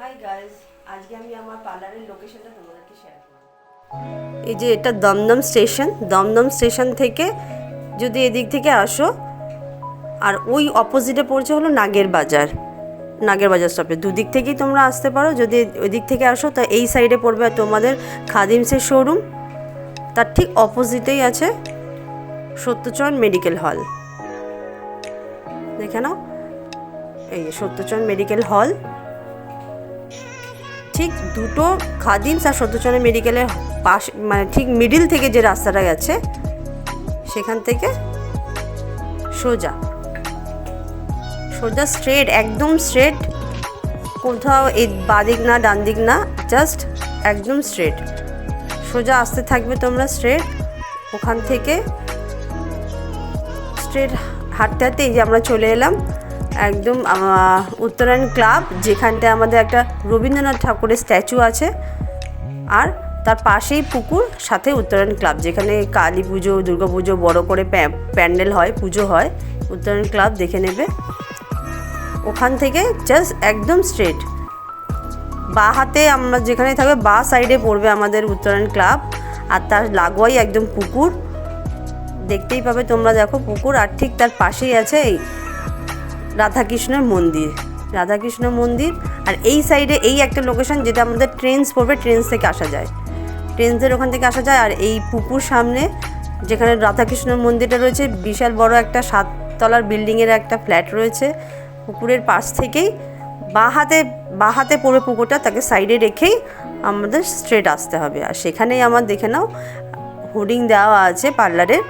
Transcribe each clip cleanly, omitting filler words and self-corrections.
Hi guys, আজকে আমি আমার পার্লারের লোকেশনটা তোমাদেরকে শেয়ার করব। এই যে এটা দমদম স্টেশন থেকে যদি এদিক থেকে আসো, আর ওই অপোজিটে পড়ছে হলো নাগের বাজার স্টপে। দুদিক থেকেই তোমরা আসতে পারো। যদি ওই দিক থেকে আসো তো এই সাইডে পড়বে তোমাদের খাদিমসের শোরুম, তার ঠিক অপোজিটেই আছে সত্যচরণ মেডিকেল হল। দেখে নাও, এই সত্যচরণ মেডিকেল হল, ঠিক দুটো খাদিমস আর সত্যচরণ মেডিকেলের পাশে, মানে ঠিক মিডিল থেকে যে রাস্তাটা গেছে সেখান থেকে সোজা স্ট্রেট, একদম স্ট্রেট, কোথাও এই বাদিক না ডান দিক না, জাস্ট একদম স্ট্রেট সোজা আসতে থাকবে তোমরা স্ট্রেট। ওখান থেকে স্ট্রেট হাঁটতে হাঁটতে এই যে আমরা চলে এলাম একদম উত্তরায়ণ ক্লাব, যেখানটায় আমাদের একটা রবীন্দ্রনাথ ঠাকুরের স্ট্যাচু আছে, আর তার পাশেই পুকুর, সাথে উত্তরায়ণ ক্লাব, যেখানে কালী পুজো দুর্গা পুজো বড়ো করে প্যান্ডেল হয়, পুজো হয়। উত্তরায়ণ ক্লাব দেখে নেবে। ওখান থেকে জাস্ট একদম স্ট্রেট বাঁ হাতে আমরা যেখানে থাকবে বাঁ সাইডে পড়বে আমাদের উত্তরায়ণ ক্লাব, আর তার লাগোয়াই একদম পুকুর দেখতেই পাবে তোমরা, দেখো পুকুর, আর ঠিক তার পাশেই আছে এই রাধাকৃষ্ণ মন্দির। আর এই সাইডে এই একটা লোকেশন যেটা আমাদের ট্রেনস পড়বে, ট্রেনস থেকে আসা যায়, ট্রেনসের ওখান থেকে আসা যায়। আর এই পুকুর সামনে যেখানে রাধাকৃষ্ণ মন্দিরটা রয়েছে, বিশাল বড় একটা 7 তলার বিল্ডিংয়ের একটা ফ্ল্যাট রয়েছে। পুকুরের পাশ থেকেই বাঁ হাতে পড়বে পুকুরটা, তাকে সাইডে রেখেই আমাদের স্ট্রেট আসতে হবে। আর সেখানেই আমার দেখে নাও হোর্ডিং দেওয়া আছে পার্লারের,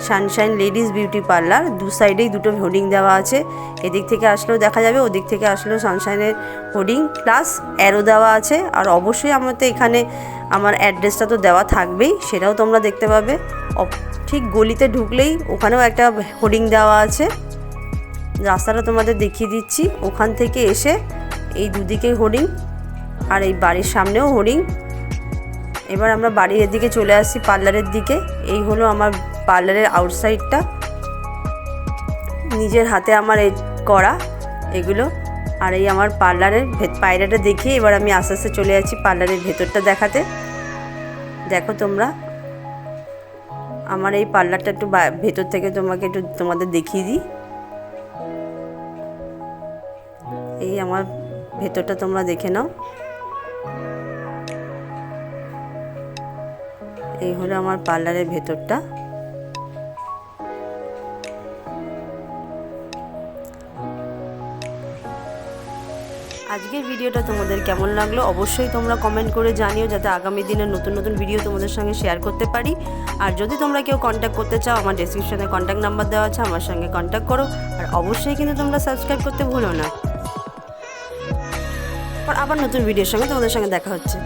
সানশাইন লেডিস বিউটি পার্লার, দু সাইডেই দুটো হোর্ডিং দেওয়া আছে। এদিক থেকে আসলেও দেখা যাবে, ওদিক থেকে আসলেও সানশাইনের হোর্ডিং প্লাস অ্যারো দেওয়া আছে। আর অবশ্যই আমার তো এখানে আমার অ্যাড্রেসটা তো দেওয়া থাকবেই, সেটাও তোমরা দেখতে পাবে। ঠিক গলিতে ঢুকলেই ওখানেও একটা হোর্ডিং দেওয়া আছে, রাস্তাটা তোমাদের দেখিয়ে দিচ্ছি। ওখান থেকে এসে এই দুদিকেই হোর্ডিং, আর এই বাড়ির সামনেও হোর্ডিং। এবার আমরা বাড়ির দিকে চলে আসছি, পার্লারের দিকে। এই হলো আমার পার্লারের আউটসাইডটা, নিজের হাতে আমার এই করা এগুলো। আর এই আমার পার্লারের বাইরেটা দেখিয়ে এবার আমি আস্তে আস্তে চলে যাচ্ছি পার্লারের ভেতরটা দেখাতে। দেখো তোমরা, আমার এই পার্লারটা একটু ভেতর থেকে তোমাদের দেখিয়ে দিই। এই আমার ভেতরটা তোমরা দেখে নাও। এই হলো আমার পার্লারের ভেতরটা। আজকের ভিডিওটা তোমাদের কেমন লাগলো অবশ্যই তোমরা কমেন্ট করে জানিও, যাতে আগামী দিনে নতুন নতুন ভিডিও তোমাদের সঙ্গে শেয়ার করতে পারি। আর যদি তোমরা কেউ কন্ট্যাক্ট করতে চাও, আমার ডেসক্রিপশনে কন্ট্যাক্ট নাম্বার দেওয়া আছে, আমার সঙ্গে কন্ট্যাক্ট করো। আর অবশ্যই কিন্তু তোমরা সাবস্ক্রাইব করতে ভুলো না। আবার নতুন ভিডিওর সঙ্গে তোমাদের সঙ্গে দেখা হচ্ছে।